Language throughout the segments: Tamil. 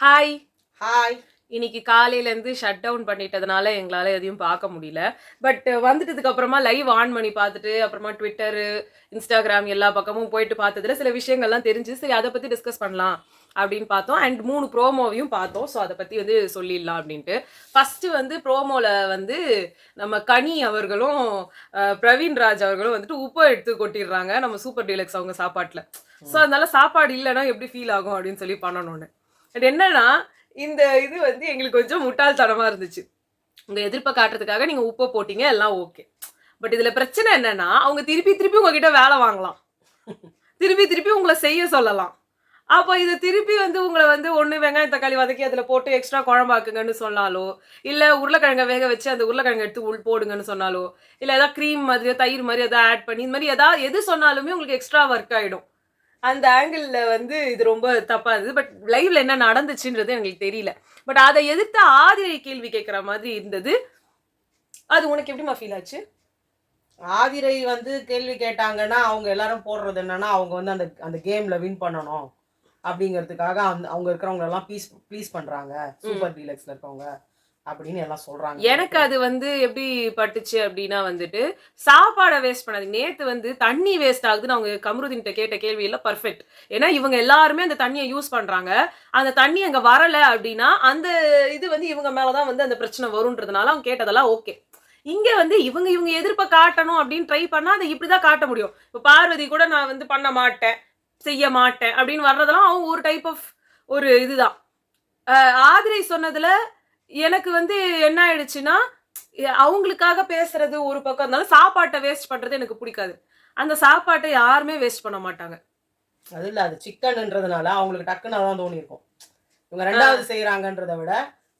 ஹாய். ஹாய். இன்னைக்கு காலையிலேருந்து ஷட் டவுன் பண்ணிட்டதுனால எங்களால் எதையும் பார்க்க முடியல. பட் வந்துட்டதுக்கு அப்புறமா லைவ் ஆன் பண்ணி பார்த்துட்டு அப்புறமா ட்விட்டரு, இன்ஸ்டாகிராம் எல்லா பக்கமும் போயிட்டு பார்த்ததுல சில விஷயங்கள்லாம் தெரிஞ்சு சரி அதை பற்றி டிஸ்கஸ் பண்ணலாம் அப்படின்னு பார்த்தோம். அண்ட் 3 ப்ரோமோவையும் பார்த்தோம். ஸோ அதை பற்றி வந்து சொல்லிடலாம் அப்படின்ட்டு. ஃபஸ்ட்டு வந்து ப்ரோமோவில் வந்து நம்ம கனி அவர்களும் பிரவீன் ராஜ் அவர்களும் வந்துட்டு உப்பை எடுத்து கொட்டிடுறாங்க நம்ம சூப்பர் டீலக்ஸ் அவங்க சாப்பாட்டில். ஸோ அதனால சாப்பாடு இல்லைன்னா எப்படி ஃபீல் ஆகும் அப்படின்னு சொல்லி பண்ணணும்னு. பட் என்னன்னா இந்த இது வந்து எங்களுக்கு கொஞ்சம் முட்டாள்தனமா இருந்துச்சு. உங்க எதிர்ப்பை காட்டுறதுக்காக நீங்க உப்பை போட்டீங்க, எல்லாம் ஓகே. பட் இதுல பிரச்சனை என்னன்னா அவங்க திருப்பி திருப்பி உங்ககிட்ட வேலை வாங்கலாம், திருப்பி திருப்பி உங்களை செய்ய சொல்லலாம். அப்போ இது திருப்பி வந்து உங்களை வந்து ஒன்று வெங்காயம் தக்காளி வதக்கி அதில் போட்டு எக்ஸ்ட்ரா குழம்பாக்குங்கன்னு சொன்னாலோ, இல்லை உருளைக்கிழங்கை வேக வச்சு அந்த உருளைக்கிழங்கை எடுத்து போடுங்கன்னு சொன்னாலோ, இல்லை ஏதாவது க்ரீம் மாதிரியோ தயிர் மாதிரி எதாவது ஆட் பண்ணி இந்த மாதிரி எதாவது எது சொன்னாலுமே உங்களுக்கு எக்ஸ்ட்ரா ஒர்க் ஆகிடும். அந்த ஆங்கிளில் வந்து இது ரொம்ப தப்பாக இருந்தது. பட் லைவ்ல என்ன நடந்துச்சுன்றது எங்களுக்கு தெரியல. பட் அதை எதிர்த்து ஆதிரை கேள்வி கேட்குற மாதிரி இருந்தது. அது உனக்கு எப்படிமா ஃபீல் ஆச்சு? ஆதிரை வந்து கேள்வி கேட்டாங்கன்னா அவங்க எல்லாரும் போடுறது என்னன்னா அவங்க வந்து அந்த அந்த கேம்ல வின் பண்ணணும் அப்படிங்கிறதுக்காக அவங்க இருக்கிறவங்க எல்லாம் ப்ளீஸ் பண்றாங்க சூப்பர் டீலக்ஸ்ல இருக்கவங்க அப்படின்னு எல்லாம் சொல்றாங்க. எனக்கு அது வந்து எப்படி பட்டுச்சு அப்படின்னா வந்துட்டு சாப்பாடை வேஸ்ட் பண்ணாது. நேத்து வந்து தண்ணி வேஸ்ட் ஆகுதுன்னு அவங்க கமருதீன் கேட்ட கேள்வி எல்லாம் பர்ஃபெக்ட். ஏன்னா இவங்க எல்லாருமே அந்த தண்ணியை யூஸ் பண்றாங்க. அந்த தண்ணி அங்க வரல அப்படின்னா அந்த இது வந்து இவங்க மேலதான் வந்து அந்த பிரச்சனை வரும்ன்றதுனால அவங்க கேட்டதெல்லாம் ஓகே. இங்க வந்து இவங்க எதிர்ப்பை காட்டணும் அப்படின்னு ட்ரை பண்ணா அதை இப்படிதான் காட்ட முடியும். இப்ப பார்வதி கூட நான் வந்து பண்ண மாட்டேன், செய்ய மாட்டேன் அப்படின்னு வர்றதெல்லாம் அவங்க ஒரு டைப் ஆஃப் ஒரு இதுதான். ஆதிரை சொன்னதுல எனக்கு வந்து என்ன ஆயிடுச்சுன்னா அவங்களுக்காக பேசுறது ஒரு பக்கம் இருந்தாலும் சாப்பாட்டை வேஸ்ட் பண்றது எனக்கு பிடிக்காது. அந்த சாப்பாட்டை யாருமே வேஸ்ட் பண்ண மாட்டாங்க. அது இல்ல, அது சிக்கன்ன்றதுனால அவங்களுக்கு டக்குன்னு அதான் தோணி இருக்கும். இவங்க ரெண்டாவது செய்யறாங்கன்றதை விட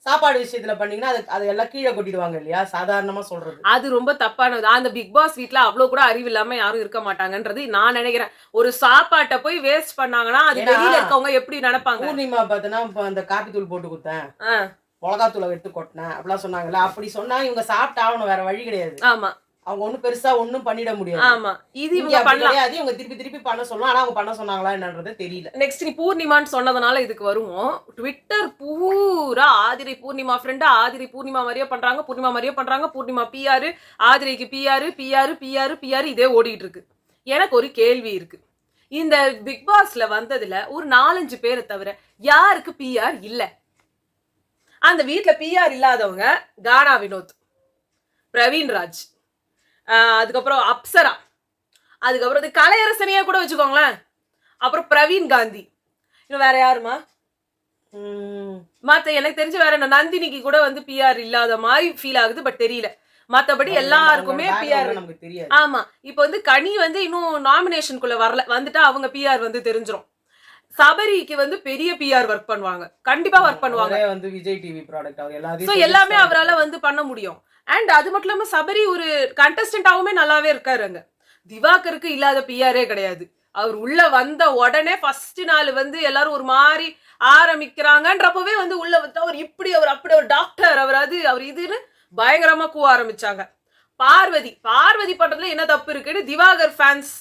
சாப்பாடு விஷயத்துல பண்ணீங்கன்னா அது எல்லாம் கீழே கொட்டிடுவாங்க இல்லையா, சாதாரணமா சொல்றது. அது ரொம்ப தப்பானது. அந்த பிக் பாஸ் வீட்ல அவ்வளவு கூட அறிவு இல்லாம யாரும் இருக்க மாட்டாங்கன்றது நான் நினைக்கிறேன். ஒரு சாப்பாட்டை போய் வேஸ்ட் பண்ணாங்கன்னா அது வெளியில இருக்கவங்க எப்படி நினைப்பாங்க? பூர்ணிமா பார்த்தனா அந்த காப்பி தூள் போட்டு கொடுத்தேன், மிளகாத்தூளை எடுத்து கொட்டினேன் அப்படிலாம் சொன்னாங்கல்ல. அப்படி சொன்னா இவங்க சாப்பிட்டு ஆகணும், வேற வழி கிடையாது. ஆமா, அவங்க ஒண்ணும் பெருசா ஒண்ணும் பண்ணிட முடியாது. ஆமா, இது இவங்க பண்ணலாம். இவங்க திருப்பி திருப்பி பண்ண சொல்லலாம். ஆனா அவங்க பண்ண சொன்னாங்களா என்னன்றது தெரியல. நெக்ஸ்ட் நீ பூர்ணிமான்னு சொன்னதுனால இதுக்கு வருவோம். ட்விட்டர் பூரா ஆதிரை பூர்ணிமா ஃப்ரெண்டு, ஆதிரை பூர்ணிமா மாதிரியே பண்றாங்க, பூர்ணிமா மாதிரியே பண்றாங்க, பூர்ணிமா பிஆர், ஆதிரைக்கு பிஆர் பிஆர் பிஆர் பிஆர் இதே ஓடிட்டு இருக்கு. எனக்கு ஒரு கேள்வி இருக்கு. இந்த பிக் பாஸ்ல வந்ததுல ஒரு 4-5 பேரை தவிர யாருக்கு பிஆர் இல்ல? அந்த வீட்டுல பிஆர் இல்லாதவங்க கானா வினோத், பிரவீன் ராஜ், அதுக்கப்புறம் அப்சரா, அதுக்கப்புறம் கலையரசனையே கூட வச்சுக்கோங்களேன், அப்புறம் பிரவீன் காந்தி, இன்னும் வேற யாருமா மத்த எனக்கு தெரிஞ்சு வேற என்ன, நந்தினிக்கு கூட வந்து பிஆர் இல்லாத மாதிரி ஃபீல் ஆகுது. பட் தெரியல, மத்தபடி எல்லாருக்குமே பிஆர். ஆமா, இப்ப வந்து கனி வந்து இன்னும் நாமினேஷனுக்குள்ள வரல, வந்துட்டா அவங்க பிஆர் வந்து தெரிஞ்சிடும். சபரிக்கு வந்து பெரிய பிஆர் ஒர்க் பண்ணுவாங்க, கண்டிப்பா ஒர்க் பண்ணுவாங்க. வந்து விஜய் டிவி ப்ராடக்ட் அவர் எல்லாத்தையும் சோ எல்லாமே அவரால வந்து பண்ண முடியும். அண்ட் அது மட்டும் இல்லாம சபரி ஒரு கண்டஸ்டன்டாவுமே நல்லாவே இருக்காருங்க. திவாகருக்கு இல்லாத பிஆரே கிடையாது. அவர் உள்ள வந்த உடனே ஃபர்ஸ்ட் நாள் வந்து எல்லாரும் ஒரு மாதிரி ஆரம்பிக்கிறாங்கன்றப்பவே வந்து உள்ள வந்து அவர் இப்படி அவர் அப்படி ஒரு டாக்டர் அவர் அது அவர் இதுன்னு பயங்கரமா கூவ ஆரம்பிச்சாங்க. பார்வதி பண்றதுல என்ன தப்பு இருக்குன்னு திவாகர் ஃபேன்ஸ்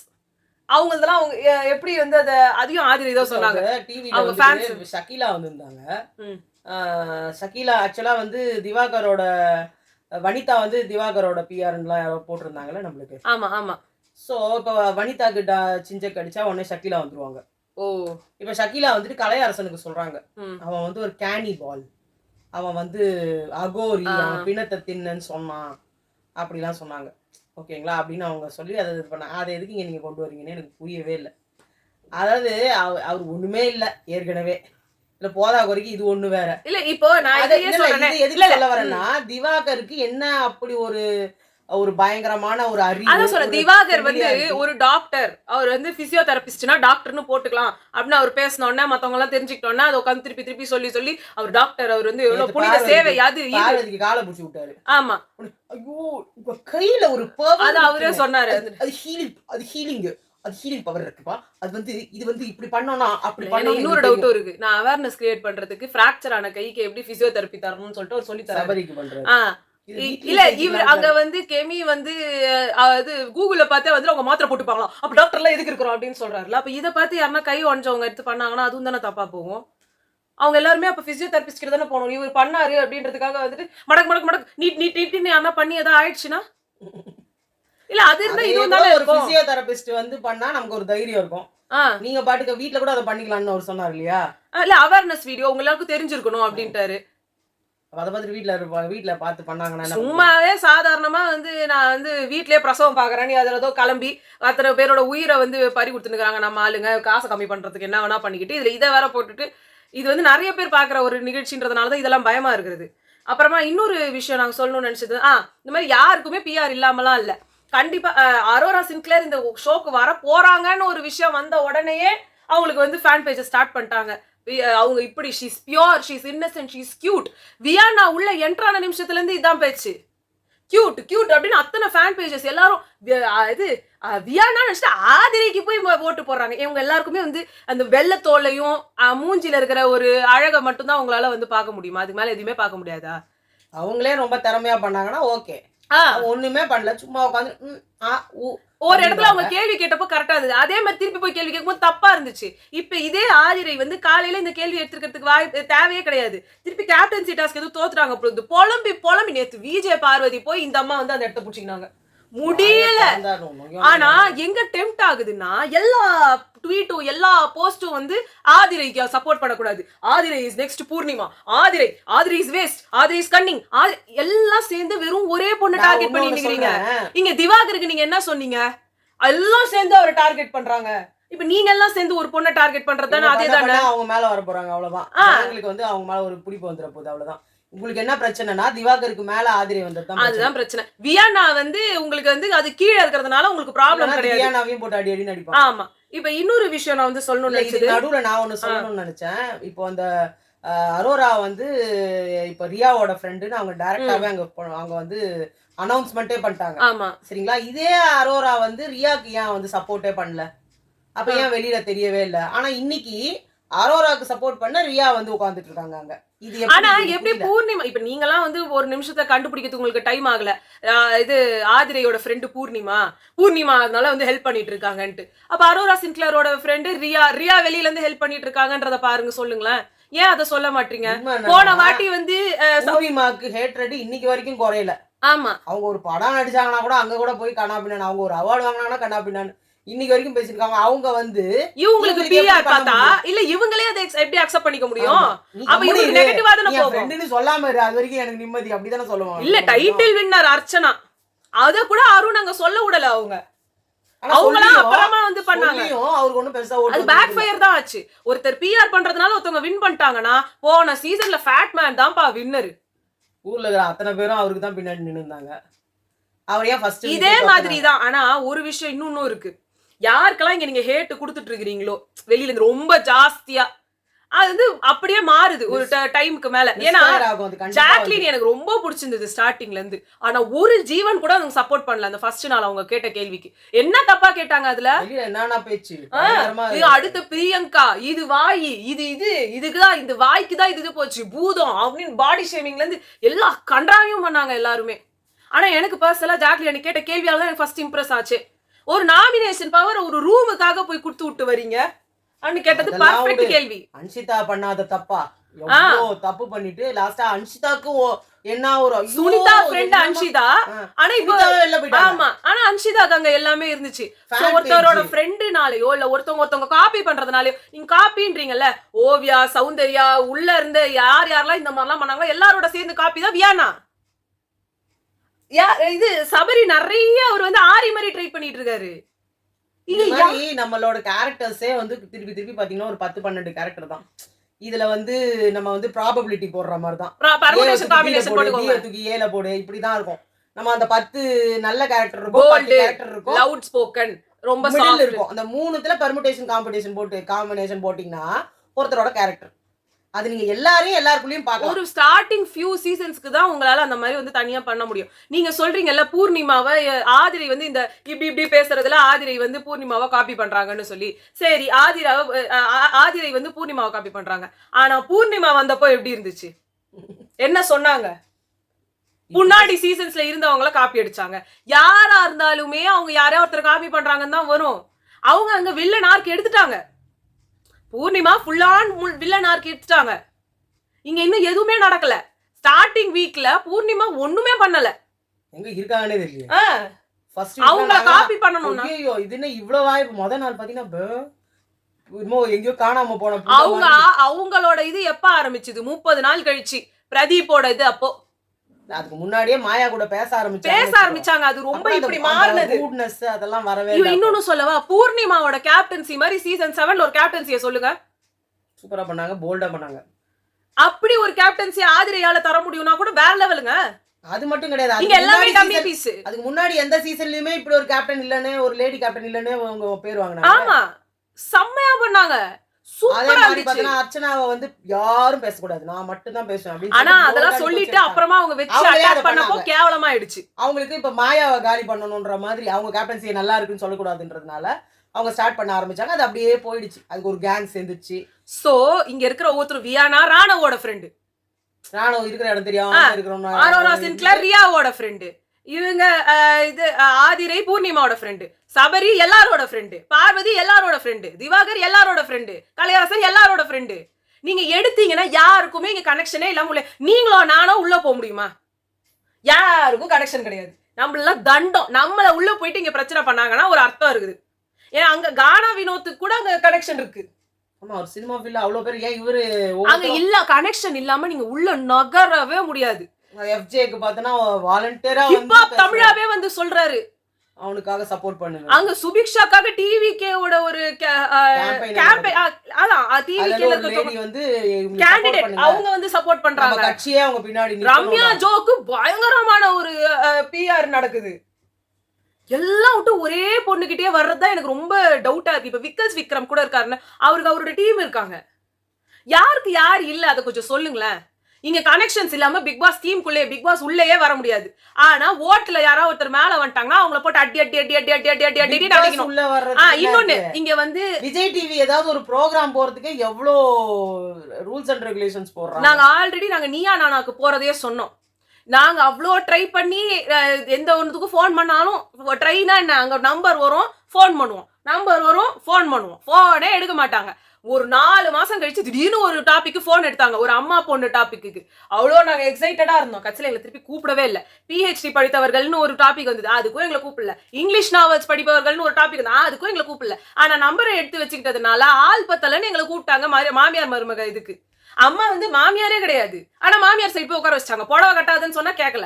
அவங்க இதெல்லாம் அவங்க எப்படி வந்து அதையும் ஆதிரை தான் சொன்னாங்க. அவங்க ஃபேன்ஸ் ஷக்கீலா வந்திருந்தாங்க. ஷக்கீலா ஆக்சுவலா வந்து திவாகரோட வனிதா வந்து திவாகரோட பிஆர்லாம் யாரோ போட்டிருந்தாங்கல்ல நம்மளுக்கு. ஆமா ஆமா. ஸோ இப்போ வனிதாக்கு சிஞ்சக்கு அடிச்சா உடனே ஷக்கீலா வந்துருவாங்க. ஓ, இப்போ ஷக்கீலா வந்துட்டு கலையரசனுக்கு சொல்றாங்க அவன் வந்து ஒரு கேனி பால், அவன் வந்து அகோரி, அவன் பிணத்தை தின்னன்னு சொன்னான் அப்படிலாம் சொன்னாங்க. ஓகேங்களா அப்படின்னு அவங்க சொல்லி அதை இது பண்ணாங்க. அதை எதுக்கு இங்கே நீங்கள் கொண்டு வரீங்கன்னு எனக்கு புரியவே இல்லை. அதாவது அவர் ஒண்ணுமே இல்லை ஏற்கனவே, இல்ல போதா குறைக்கு இது ஒண்ணு வேற இல்ல. இப்போ நான் எதுக்கு சொல்ல வரேன்னா திவாகருக்கு என்ன அப்படி ஒரு பயங்கரமான ஒரு அறிவு. அதான் சொல்ற, திவாகர் வந்து ஒரு டாக்டர், அவர் வந்து பிசியோதெரபிஸ்ட்னா டாக்டர்னு போட்டுக்கலாம் அப்படின்னு அவர் பேசினோன்னா மத்தவங்க எல்லாம் தெரிஞ்சுக்கிட்டோன்னா அதை உட்காந்து திருப்பி திருப்பி சொல்லி அவர் டாக்டர், அவர் வந்து எவ்வளவு புனித சேவை அது காலை பிடிச்சி விட்டாரு. ஆமா, ஐயோ உங்க கையில ஒரு அது அவரே சொன்னாரு, அது ஹீலிங் அது ஹீலிங் பவர் இருக்குப்பா, அது வந்து இது வந்து இப்படி பண்ணோம்னா அப்படி பண்ணணும். இன்னொரு டவுட்டும் இருக்கு. நான் அவேர்னஸ் கிரியேட் பண்றதுக்கு ஃபிராக்சர் ஆன கைக்கு எப்படி பிசியோதெரபி தரணும்னு சொல்லிட்டு அவர் சொல்லி தராரு. இல்ல இவர் அங்க வந்து கெமி வந்து அது கூகுள்ல பார்த்தே வந்து அவங்க மாத்திரை போட்டுப்பாங்களாம், அப்ப டாக்டர் எல்லாம் எதுக்கு இருக்கிறோம் அப்படின்னு சொல்றாருல. அப்ப இதை பார்த்து யாருன்னா கை உடஞ்சவங்க எடுத்து பண்ணாங்கன்னா அதுவும் தானே தப்பா போகும். அவங்க எல்லாருமே அப்ப பிசியோதெரபிஸ்ட் கிட்ட தானே போகணும். இவர் பண்ணாரு அப்படின்றதுக்காக வந்துட்டு மடக்கு மடக்கு மடக்கு நீட் நீட் நீட்னு யாரா பண்ணி ஏதாவது ஆயிடுச்சுன்னா இல்ல அது இருந்தா அதே இதுவும் கூட தானே ஒரு இருக்கும். பிசியோதெரபிஸ்ட் வந்து பண்ணா நமக்கு ஒரு தைரியம் இருக்கும். நீங்க பாட்டுக்கு வீட்ல கூட அதை பண்ணிக்கலாம்னு அவர் சொன்னார் இல்லையா? இல்ல அவேர்னஸ் வீடியோ உங்க எல்லாருக்கும் தெரிஞ்சிருக்கணும் அப்படின்ட்டாரு. அதை பார்த்துட்டு வீட்ல பார்த்து பண்ணாங்கன்னா என்ன பண்ணுவீங்க? சும்மாவே சாதாரணமா வந்து நான் வந்து வீட்லயே பிரசவம் பாக்குறேன், நீ அதுல ஏதோ கிளம்பி அத்தனை பேரோட உயிரை வந்து பறி கொடுத்துருக்காங்க நம்ம ஆளுங்க, காசை கம்மி பண்றதுக்கு என்ன வேணா பண்ணிக்கிட்டு இதுல இதை வேற போட்டுட்டு இது வந்து நிறைய பேர் பாக்குற ஒரு நிகழ்ச்சின்றதுனாலதான் இதெல்லாம் பயமா இருக்குது. அப்புறமா இன்னொரு விஷயம் நாங்க சொல்லணும்னு நினைச்சது, இந்த மாதிரி யாருக்குமே பிஆர் இல்லாமலாம் இல்ல. கண்டிப்பா அரோரா சின்க்ளேர் இந்த ஷோக்கு வர போறாங்கன்னு ஒரு விஷயம் வந்த உடனேயே அவங்களுக்கு வந்து ஃபேன் பேஜை ஸ்டார்ட் பண்ணிட்டாங்க. அவங்க இப்படி she's pure, she's innocent, she's cute. வியானா உள்ள என்ட்ரான நிமிஷத்துல இருந்து இதான் பேச்சு, கியூட் கியூட் அப்படின்னு அத்தனை ஃபேன் பேஜஸ் எல்லாரும் இது வியானா நினைச்சிட்டு ஆதிரைக்கு போய் ஓட்டு போடுறாங்க. இவங்க எல்லாருக்குமே வந்து அந்த வெள்ளத்தோலையும் மூஞ்சில இருக்கிற ஒரு அழகை மட்டும்தான் அவங்களால வந்து பார்க்க முடியுமா? அதுக்கு மேல எதுவுமே பார்க்க முடியாதா? அவங்களே ரொம்ப திறமையா பண்ணாங்கன்னா ஓகே. ஒண்ணுமே பண்ணல, சும்மா உட்காந்து ஒரு இடத்துல அவங்க கேள்வி கேட்டப்போ கரெக்டா இருந்தது, அதே மாதிரி திருப்பி போய் கேள்வி கேட்கும்போது தப்பா இருந்துச்சு. இப்ப இதே ஆதிரை வந்து காலையில இந்த கேள்வி எடுத்துக்கிறதுக்கு வாய்ப்பு தேவையே கிடையாது. திருப்பி கேப்டன்சி டாஸ்க் எதுவும் தோத்துறாங்க பொழுது புலம்பி புலம்பி நேத்து விஜய் பார்வதி போய் இந்த அம்மா வந்து அந்த இடத்த பிடிச்சிக்கினாங்க, முடியல. ஆனா எங்க டெம்ப்ட் ஆகுதுன்னா எல்லா ட்வீட்டும் எல்லா போஸ்டும் வந்து ஆதிரைக்கு சப்போர்ட் பண்ணக்கூடாது, Aadhirai is next Poornima, Aadhirai is waste, Aadhirai is cunning, எல்லாம் சேர்ந்து வெறும் ஒரே பொண்ணு டார்கெட் பண்ணி நிக்கிறீங்க. இங்க திவாகருக்கு நீங்க என்ன சொன்னீங்க? எல்லாம் சேர்ந்து அவரை டார்கெட் பண்றாங்க. இப்ப நீங்க எல்லாம் சேர்ந்து ஒரு பொண்ணை டார்கெட் பண்றதுதானே? அதே தானே அவங்க மேல வர போறாங்க, அவ்வளவுதான். உங்களுக்கு வந்து அவங்க மேல ஒரு பிடிப்பு வந்துற போகுது, அவ்வளவுதான். உங்களுக்கு என்ன பிரச்சனைனா திவாகருக்கு மேல ஆதிரை வந்தது, அதுதான் பிரச்சனை. வியானா வந்து உங்களுக்கு வந்து அது கீழே இருக்கிறதுனால உங்களுக்கு ப்ராப்ளம் கிடையாது. வியானாவையும் போட்டு அடி அடி நடிப்பாங்க. ஆமா. இப்ப இன்னொரு விஷயம் நான் வந்து சொல்லணும்னு நினைச்சது, நடுவுல நான் ஒண்ணு சொல்லணும்னு நினைச்சேன். இப்போ அந்த அரோரா வந்து இப்ப ரியாவோட ஃப்ரெண்டுன்னு அவங்க டைரக்டாவே அங்க வந்து அனௌன்ஸ்மெண்டே பண்ணிட்டாங்க. ஆமா சரிங்களா? இதே அரோரா வந்து ரியாக்கு ஏன் வந்து சப்போர்ட்டே பண்ணல? அப்ப ஏன் வெளியில தெரியவே இல்லை? ஆனா இன்னைக்கு அரோராக்கு சப்போர்ட் பண்ண ரியா வந்து உட்கார்ந்துட்டு இருக்காங்க அங்க. ஆனா எப்படி பூர்ணிமா, இப்ப நீங்கலாம் வந்து ஒரு நிமிஷத்தை கண்டுபிடிக்கிறது உங்களுக்கு டைம் ஆகல, இது ஆதிரையோட ஃப்ரெண்டு பூர்ணிமா அதனால வந்து ஹெல்ப் பண்ணிட்டு இருக்காங்கன்ட்டு. அப்ப அரோரா சின்க்ளரோட ஃப்ரெண்டு ரியா வெளியில இருந்து ஹெல்ப் பண்ணிட்டு இருக்காங்கன்றத பாருங்க, சொல்லுங்களேன். ஏன் அதை சொல்ல மாட்டீங்க? போன வாட்டி வந்து பூர்ணிமாக்கு ஹேட்ரட் இன்னைக்கு வரைக்கும் குறையல. ஆமா, அவங்க ஒரு படம் நடிச்சாங்கன்னா கூட அங்க கூட போய் கண்ணா பின்னான்னு, அவங்க ஒரு அவார்டு வாங்கினாங்கன்னா கண்ணா பின்னான்னு இன்னைக்கு வரைக்கும் பேசிருக்காங்க. அவங்க வந்து இவங்களுக்கு பிஆர் பார்த்தா இல்ல இவங்களே அதை எப்படி அக்செப்ட் பண்ணிக்க முடியும்? அப்ப இவங்களுக்கு நெகட்டிவா தான போகும். ஃப்ரெண்ட்னு சொல்லாம இரு, அது வரைக்கும் எனக்கு நிம்மதி, அப்படி தான சொல்லுவாங்க. இல்ல டைட்டில் வின்னர் அர்ச்சனா, அத கூட அருண் அங்க சொல்ல விடல. அவங்களா அப்புறமா வந்து பண்ணாங்க. அவருக்கு ஒண்ணும் பெருசா அது பேக் ஃபயர் தான் ஆச்சு. ஒருத்தர் பிஆர் பண்றதுனால ஒருத்தவங்க வின் பண்ணிட்டாங்கன்னா போன சீசன்ல ஃபேட் மேன் தான்ப்பா வின்னர். ஊர்ல இருக்கிற அத்தனை பேரும் அவருக்கு தான் பின்னாடி நின்னுந்தாங்க. அவர் ஏன் ஃபர்ஸ்ட் இதே மாதிரி தான். ஆனா ஒரு விஷயம் இன்னொன்னு இருக்கு, யாருக்கெல்லாம் இங்க நீங்க ஹேட் கொடுத்துட்டு இருக்கீங்களோ வெளியில இருந்து ரொம்ப ஜாஸ்தியா, அது வந்து அப்படியே மாறுது ஒரு டைமுக்கு மேல. ஏன்னா ஜாக்லின் எனக்கு ரொம்ப பிடிச்சிருந்தது ஸ்டார்டிங்ல இருந்து. ஆனா ஒரு ஜீவன் கூட அவங்க சப்போர்ட் பண்ணல அந்த ஃபர்ஸ்ட் நாள் அவங்க கேட்ட கேள்விக்கு. என்ன தப்பா கேட்டாங்க அதுல? என்னன்னா பேச்சு, அடுத்த பிரியங்கா இது வாய், இதுக்குதான் இந்த வாய்க்கு தான் இது போச்சு பூதம் அப்படின்னு பாடி ஷேமிங்ல இருந்து எல்லா கன்றாவையும் பண்ணாங்க எல்லாருமே. ஆனா எனக்கு பர்சனலா ஜாக்லின் கேட்ட கேள்வியால தான் எனக்கு ஃபர்ஸ்ட் இம்ப்ரெஸ் ஆச்சு. ஒரு நாமினேஷன் பவர் ஒரு ரூமுக்காக போய் கொடுத்து விட்டு வரீங்க அன்னு கேட்டது பர்ஃபெக்ட் கேள்வி. அன்ஷிதா பண்ணாத தப்பா எவ்வளோ தப்பு பண்ணிட்டு லாஸ்டா அன்ஷிதாக்கு என்ன ஒரு சுனிதா ஃப்ரெண்ட் அன்ஷிதா. ஆனா இப்போ ஆமா, ஆனா அன்ஷிதாக்கு அங்க எல்லாமே இருந்துச்சு. ஒருத்தரோட ஃப்ரெண்டுனாலயோ இல்ல ஒருத்தவங்க காப்பி பண்றதுனாலயோ, நீங்க காப்பின்றீங்கல்ல, ஓவியா சௌந்தர்யா உள்ள இருந்த யாரெல்லாம் இந்த மாதிரிலாம் பண்ணாங்களோ எல்லாரோட சேர்ந்து காப்பி தான் வியானா. இது சபரி நிறைய அவர் வந்து ஆரி மாதிரி ட்ரை பண்ணிட்டு இருக்காரு. இது மாதிரி நம்மளோட கேரக்டர்ஸே வந்து திருப்பி பாத்தீங்கன்னா ஒரு 10-12 கேரக்டர் தான். இதுல வந்து நம்ம வந்து ப்ராபபிலிட்டி போடுற மாதிரி தான், பெர்முடேஷன் காம்பினேஷன் போடுங்க, தூக்கி ஏல போடு, இப்படிதான் இருக்கும். நம்ம அந்த 10 நல்ல கேரக்டர் இருக்கும், 10 கேரக்டர் இருக்கும், லவுட் ஸ்போக்கன் ரொம்ப சாஃப்ட் இருக்கும். அந்த மூணுத்துல பெர்முடேஷன் காம்பினேஷன் போட்டீங்கன்னா ஒருத்தரோட கேரக்டர். அது நீங்க எல்லாருக்குள்ளயும் பார்க்கலாம். ஒரு ஸ்டார்டிங் ஃபியூ சீசன்ஸ்க்கு தான் உங்களால அந்த மாதிரி வந்து தனியா பண்ண முடியும். நீங்க சொல்றீங்கல்ல பூர்ணிமாவை ஆதிரை வந்து இந்த இப்படி பேசுறதுல ஆதிரை வந்து பூர்ணிமாவை காப்பி பண்றாங்கன்னு சொல்லி. சரி, ஆதிரை வந்து பூர்ணிமாவை காப்பி பண்றாங்க. ஆனா பூர்ணிமா வந்தப்போ எப்படி இருந்துச்சு? என்ன சொன்னாங்க? முன்னாடி சீசன்ஸ்ல இருந்தவங்கள காப்பி அடிச்சாங்க. யாரா இருந்தாலுமே அவங்க யாரையா ஒருத்தர் காப்பி பண்றாங்கன்னு தான் வரும். அவங்க அங்க வில்லன் ஆர்க் எடுத்துட்டாங்க. Poornima full on villain arc எடுத்துட்டாங்க. இங்க இன்னும் எதுவுமே நடக்கல. ஸ்டார்டிங் வீக்ல பூர்ணிமா ஒண்ணுமே பண்ணல. எங்க இருக்காங்கன்னே தெரியல. ஃபர்ஸ்ட் அவங்க காப்பி பண்ணனும்னா ஐயோ இது என்ன இவ்வளவு வாய்ப்பு. முத நாள் பாத்தீங்கன்னா எங்கயோ காணாம போன அவங்களோட இது எப்ப ஆரம்பிச்சது? 30 நாள் கழிச்சு பிரதீப்போட இது. அப்போ அதுக்கு முன்னாடியே மாயா கூட பேச ஆரம்பிச்சாங்க. அது ரொம்ப இப்படி மாறினது. ரூட்னஸ் அதெல்லாம் வரவே இல்ல. இன்னொன்னு சொல்லவா, பூர்ணிமாவோட கேப்டன்சி மாதிரி சீசன் 7ல ஒரு கேப்டன்சியை சொல்லுங்க. சூப்பரா பண்ணாங்க, போல்டா பண்ணாங்க. அப்படி ஒரு கேப்டன்சி ஆதிரையால தர முடியும்னா கூட வேற லெவலுங்க. அது மட்டும் கிடையாது, இங்க எல்லாமே டம்மி பீஸ். அதுக்கு முன்னாடி எந்த சீசன்லயுமே இப்படி ஒரு கேப்டன் இல்லனே, ஒரு லேடி கேப்டன் இல்லனே அவங்க பேர் வாங்குனாங்க. ஆமா, செம்மையா பண்ணாங்க. சூப்பரா இருந்துச்சு. அர்ச்சனாவை வந்து யாரும் பேச கூடாது, நான் மட்டும் தான் பேசுவேன் அப்படி. ஆனா அதெல்லாம் சொல்லிட்டு அப்புறமா அவங்க வெச்சு அட்டாக் பண்ணப்போ கேவலமா ஆயிடுச்சு. அவங்களுக்கு இப்ப மாயாவை காலி பண்ணணும்ன்ற மாதிரி, அவங்க கேப்டன்சி நல்லா இருக்குன்னு சொல்ல கூடாதுன்றதுனால அவங்க ஸ்டார்ட் பண்ண ஆரம்பிச்சாங்க. அது அப்படியே போயிடுச்சு. அதுக்கு ஒரு கேங் சேர்ந்துச்சு. சோ இங்க இருக்கிற ஒருத்தர் வியானா ராணவோட ஃப்ரெண்ட். ராணவ இருக்கிற இடம் தெரியாம இருக்கிறோம். ஆரோரா சின்க்ளர் ரியாவோட ஃப்ரெண்ட். இவங்க இது ஆதிரை பூர்ணிமாவோட ஃப்ரெண்டு. சபரி எல்லாரோட ஃப்ரெண்டு. பார்வதி எல்லாரோட ஃப்ரெண்டு. திவாகர் எல்லாரோட ஃப்ரெண்டு. கலையரசன் எல்லாரோட ஃப்ரெண்டு. நீங்க எடுத்தீங்கன்னா யாருக்குமே இங்க கனெக்ஷனே இல்லாம உள்ள நீங்களோ நானோ உள்ள போக முடியுமா? யாருக்கும் கனெக்ஷன் கிடையாது. நம்மள தண்டம். நம்மள உள்ள போயிட்டு இங்க பிரச்சனை பண்ணாங்கன்னா ஒரு அர்த்தம் இருக்குது. ஏன்னா அங்க கானா வினோத்துக்கு கூட அங்க கனெக்ஷன் இருக்கு. ஆமா, ஒரு சினிமா ஃபீல்ட்ல அவ்வளவு பேர் ஏன் இவரு அங்க இல்ல, கனெக்ஷன் இல்லாம நீங்க உள்ள நகரவே முடியாது. எஃப்ஜேக்கு பார்த்தனா வாலண்டியரா வந்து தமிழாவே வந்து சொல்றாரு, அவனுக்காக சப்போர்ட் பண்ணுங்க. அங்க சுபிக்ஷாக்காக டிவிகேவோட ஒரு கேம்பெயின், அதான் டிவிகேல இருக்க வந்து கேண்டிடேட் அவங்க வந்து சப்போர்ட் பண்றாங்க. கட்சியே அவங்க பின்னாடி ரம்யா ஜோக்கு பயங்கரமான ஒரு பிஆர் நடக்குது. எல்லாம் விட்டு ஒரே பொண்ணுகிட்டே வர்றதுதான் எனக்கு ரொம்ப டவுட்டா இருக்கு. இப்ப விக்கல்ஸ் விக்ரம் கூட இருக்காருன்னு அவருக்கு அவரோட டீம் இருக்காங்க. யாருக்கு யார் இல்ல அதை கொஞ்சம் சொல்லுங்களேன். இங்க கனெக்ஷன்ஸ் இல்லாம பிக் பாஸ் டீமுக்குள்ளே பிக் பாஸ் உள்ளேயே வர முடியாது. ஆனா ஓட்டுல யாராவது ஒருத்தர் மேல வந்துட்டாங்கன்னா அவங்கள போட்டு அடி அடி அடி அடி அடி அடி அடி அடி அடிக்கணும். இன்னொன்னு இங்க வந்து விஜய் டிவி ஏதாவது ஒரு ப்ரோக்ராம் போறதுக்கு எவ்வளவு ரூல்ஸ் அண்ட் ரெகுலேஷன்ஸ் போடுறாங்க. நாங்க ஆல்ரெடி நானியா நானாக்கு போறதே சொன்னோம். நாங்க அவ்வளோ ட்ரை பண்ணி எந்த ஒன்றுத்துக்கும் ஃபோன் பண்ணாலும் ட்ரைனா என்ன, அங்க நம்பர் வரும் ஃபோன் பண்ணுவோம், நம்பர் வரும் ஃபோன் பண்ணுவோம், ஃபோனே எடுக்க மாட்டாங்க. ஒரு 4 மாசம் கழிச்சு திடீர்னு ஒரு டாபிக்கு ஃபோன் எடுத்தாங்க, ஒரு அம்மா பொண்ணு டாபிக்கு. அவ்வளோ நாங்க எக்ஸைட்டடா இருந்தோம். கட்சியில எங்களை திருப்பி கூப்பிடவே இல்லை. பிஹெச்டி படித்தவர்கள்னு ஒரு டாபிக் வந்தது, அதுக்கும் எங்களை கூப்பிடல. இங்கிலீஷ் நாவல்ஸ் படிப்பவர்கள்னு ஒரு டாபிக் வந்தது, அதுக்கும் எங்களை கூப்பிடல. ஆனா நம்பரை எடுத்து வச்சுக்கிட்டதுனால ஆள் பத்தலன்னு எங்களை கூப்பிட்டாங்க. மாமியார் மருமக இதுக்கு. அம்மா வந்து மாமியாரே கிடையாது, ஆனா மாமியார் சைடு போய் உட்கார வச்சாங்க. புடவை கட்டாதுன்னு சொன்னா கேட்கல,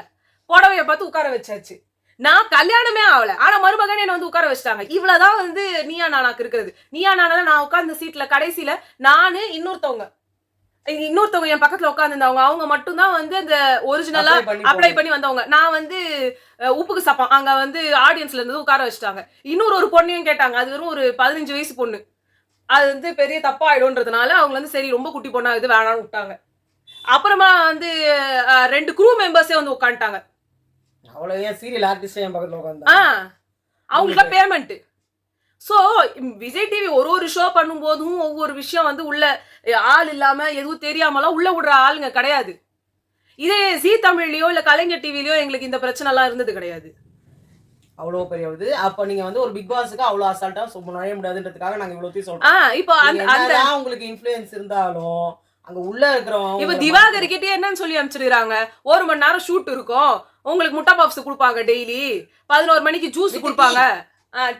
புடவைய பார்த்து உட்கார வச்சாச்சு. நான் கல்யாணமே ஆகல, ஆனா மருமகன் என்ன வந்து உட்கார வச்சிட்டாங்க. இவ்வளவுதான் வந்து நீயா நானாக்கு இருக்கிறது. நீயா நானால நான் உட்கார்ந்த சீட்ல கடைசியில நானு இன்னொருத்தவங்க என் பக்கத்துல உட்காந்துருந்தவங்க, அவங்க மட்டும் தான் வந்து அந்த ஒரிஜினலா அப்ளை பண்ணி வந்தவங்க. நான் வந்து உப்புக்கு சப்பம் அங்க வந்து ஆடியன்ஸ்ல இருந்து உட்கார வச்சுட்டாங்க. இன்னொரு பொண்ணையும் கேட்டாங்க, அது வெறும் ஒரு 15 வயசு பொண்ணு. அது வந்து பெரிய தப்பா ஆயிடும்ன்றதுனால அவங்க வந்து சரி ரொம்ப குட்டி பொண்ணா இது வேணாம்னு விட்டாங்க. அப்புறமா வந்து 2 க்ரூ மெம்பர்ஸே வந்து உட்காந்துட்டாங்க. அவ்வளவு ஏன் சீரியல் ஆர்டிஸ்ட் என் பக்கத்துல உட்கார்ந்தாங்க. அவங்களுக்கு பேமெண்ட். சோ விஜய் டிவி ஒரு ஷோ பண்ணும் போதும் ஒவ்வொரு விஷயம் வந்து உள்ள ஆள் இல்லாம எதுவும் தெரியாமலாம் உள்ள விடுற ஆளுங்க கிடையாது. இதே ஜீ தமிழ்லயோ இல்ல கலைஞர் டிவிலயோ எங்களுக்கு இந்த பிரச்சனை எல்லாம் இருந்தது கிடையாது. அவ்வளோ பெரிய இது. அப்ப நீங்க வந்து ஒரு பிக் பாஸ்க்கு அவ்வளோ அசால்ட்டா நுழைய முடியாதுன்றதுக்காக நாங்க இவ்வளோத்தையும் சொல்றோம். இப்போ அந்த உங்களுக்கு இன்ஃப்ளூயன்ஸ் இருந்தாலும் அங்க உள்ள இருக்கிறவங்க இப்ப திவாகர் கிட்டே என்னன்னு சொல்லி அனுப்பிச்சிருக்காங்க, 1 மணி நேரம் ஷூட் இருக்கும், உங்களுக்கு முட்டை பப்ஸ் கொடுப்பாங்க, டெய்லி 11 மணிக்கு ஜூஸ் கொடுப்பாங்க,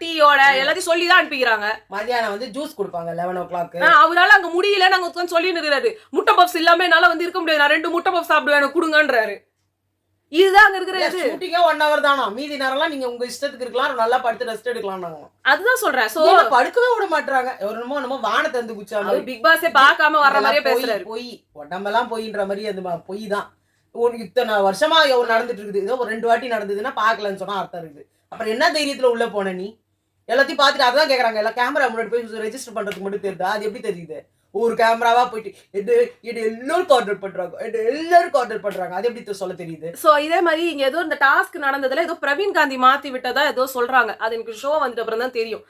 டீயோட எல்லாத்தையும் சொல்லிதான் அனுப்பிக்கிறாங்க. மதியானம் வந்து ஜூஸ் கொடுப்பாங்க 11 o'clock. அவரால் அங்க முடியல, நாங்க உட்காந்து சொல்லி நிறுறாரு. முட்டை பப்ஸ் இல்லாம என்னால வந்து இருக்க முடியாது, நான் 2 முட்டை பப்ஸ் சாப்பிடுவேன், எனக்கு கொடுங்கன்றாரு. இதுதான் அங்க இருக்கிறது. ஷூட்டிங்கே 1 hour தானா, மீதி நேரம்லாம் நீங்க உங்க இஷ்டத்துக்கு இருக்கலாம், நல்லா படுத்து ரெஸ்ட் எடுக்கலாம். நாங்க அதுதான் சொல்றேன். சோ படுக்கவே விட மாட்டாங்க. நம்ம வானத்தை வந்து குச்சாம பிக் பாஸே பார்க்காம வர்ற மாதிரியே பேசுறாரு. போய் உடம்பெல்லாம் போயின்ற மாதிரி அது பொய் தான். இத்தனை வருஷமா நடந்துட்டு இருக்குது. ஏதோ ஒரு 2 வாட்டி நடந்ததுன்னா பாக்கலன்னு சொன்னா அர்த்தம் இருக்குது. அப்புறம் என்ன தைரியத்துல உள்ள போன நீ? எல்லாத்தையும் பார்த்துட்டு அதான் கேக்குறாங்க, எல்லாம் கேமரா முன்னாடி போய் ரெஜிஸ்டர் பண்றதுக்கு மட்டும் தெரியுதா? அது எப்படி தெரியுது? ஒரு கேமராவா போயிட்டு எல்லாரும் ஆர்டர் பண்றாங்க, அது எப்படி சொல்ல தெரியுது? சோ இதே மாதிரி இங்க ஏதோ இந்த டாஸ்க் நடந்ததுல ஏதோ பிரவீன் காந்தி மாத்தி விட்டதா ஏதோ சொல்றாங்க. அது எனக்கு ஷோ வந்துட்டு அப்புறம் தான் தெரியும்.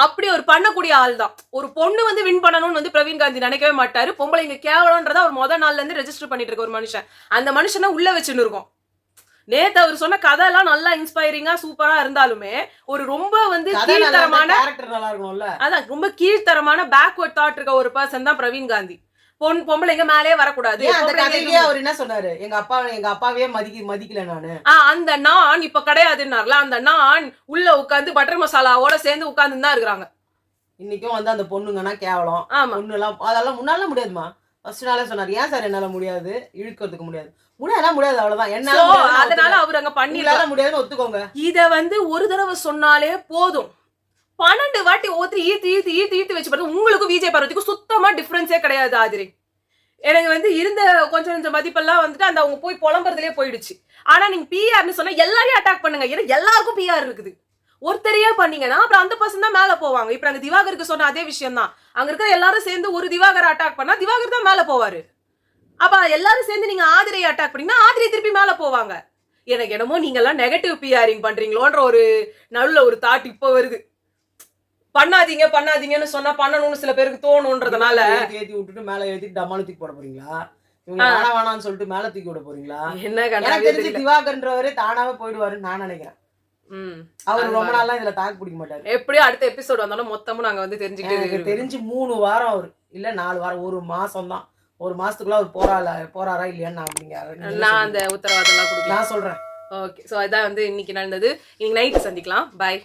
அப்படி ஒரு பண்ணக்கூடிய ஆள் தான். ஒரு பொண்ணு வந்து வின் பண்ணணும்னு வந்து பிரவீன் காந்தி நினைக்கவே மாட்டாரு. பொம்பளை இங்க கேவலன்றத ஒரு முதல் நாள்ல இருந்து ரெஜிஸ்டர் பண்ணிட்டு இருக்க ஒரு மனுஷன். அந்த மனுஷனை உள்ள வச்சுன்னு இருக்கும். நேத்து அவர் சொன்ன கதை எல்லாம் நல்லா இன்ஸ்பைரிங்கா சூப்பரா இருந்தாலுமே ஒரு ரொம்ப வந்து கீழ்த்தரமான கேரக்டர் நல்லா இருக்கும்ல. அதான் ரொம்ப கீழ்த்தரமான பேக்வர்ட் தாட் இருக்க ஒரு பர்சன் தான் பிரவீன் காந்தி. பொம்பளைங்க மேலே வரக்கூடாது. அந்த கதையிலேயே அவர் என்ன சொன்னாரு, எங்க அப்பாவே மதிக்கல நானு. அந்த நான் இப்ப கிடையாதுன்னார்ல, அந்த நான் உள்ள உட்கார்ந்து பட்டர் மசாலாவோட சேர்ந்து உட்கார்ந்து தான் இருக்கிறாங்க. இன்னைக்கும் வந்து அந்த பொண்ணுங்கன்னா கேவலம். பொண்ணு எல்லாம் அதெல்லாம் முன்னால முடியாதுமா. ஃபர்ஸ்ட் நாளே சொன்னாரு, ஏன் சார் என்னால முடியாது, இழுக்கிறதுக்கு முடியாது அவ்வளவுதான். என்னால அதனால அவர் அங்க பண்ணிடலாம் முடியாதுன்னு ஒத்துக்கோங்க. இத வந்து ஒரு தடவை சொன்னாலே போதும். 12 வாட்டி ஓத்தி ஈர்த்து வச்சு பாருங்க. உங்களுக்கு விஜய் பார்வதிக்கும் சுத்தமா டிஃபரன்ஸே கிடையாது ஆதிரி. எனக்கு வந்து இருந்த கொஞ்சம் மதிப்பெல்லாம் வந்துட்டு அந்த அவங்க போய் புலம்புறதுலயே போயிடுச்சு. ஆனா நீங்க பிஆர்னு சொன்னா எல்லாரையும் அட்டாக் பண்ணுங்க. ஏன்னா எல்லாருக்கும் பிஆர் இருக்குது. ஒருத்தரையே பண்ணீங்கன்னா அப்புறம் அந்த பர்சன் தான் மேல போவாங்க. இப்ப நாங்க திவாகருக்கு சொன்ன அதே விஷயம் தான். அங்க இருக்கிற எல்லாரும் சேர்ந்து ஒரு திவாகர் அட்டாக் பண்ணா திவாகர் தான் மேல போவாரு. அப்ப எல்லாரும் சேர்ந்து நீங்க ஆதிரையை அட்டாக் பண்ணீங்கன்னா ஆதிரை திருப்பி மேல போவாங்க. எனக்கு என்னமோ நீங்க எல்லாம் நெகட்டிவ் பிஆரிங் பண்றீங்களோன்ற ஒரு நல்ல ஒரு தாட் இப்ப வருது. பண்ணாதீங்கன்னு சொன்னா பண்ணணும்னு சில பேருக்கு தோணுன்றதுனால ஏத்தி விட்டுட்டு மேல ஏத்தி டமால தூக்கி போட போறீங்களா? இவங்க வேணாம்னு சொல்லிட்டு மேல தூக்கி விட போறீங்களா? என்ன எனக்கு தெரிஞ்சு திவாகர்ன்றவரே தானாவே போயிடுவாருன்னு நான் நினைக்கிறேன். அவர் ரொம்ப நாளா இதுல தாக்கு பிடிக்க மாட்டாரு. எப்படியும் அடுத்த எபிசோட் வந்தாலும் மொத்தமும் நாங்க வந்து தெரிஞ்சுக்கிட்டு தெரிஞ்சு 3 வாரம் அவர் இல்ல 4 வாரம் 1 மாசம் தான். 1 மாசத்துக்குள்ள அவர் போறாரா இல்லையான்னு நான் அந்த உத்தரவாதம் எல்லாம் கொடுக்க நான் சொல்றேன். ஓகே. சோ அதான் வந்து இன்னைக்கு நடந்தது. இன்னைக்கு நைட்டு சந்திக்கலாம். பாய்.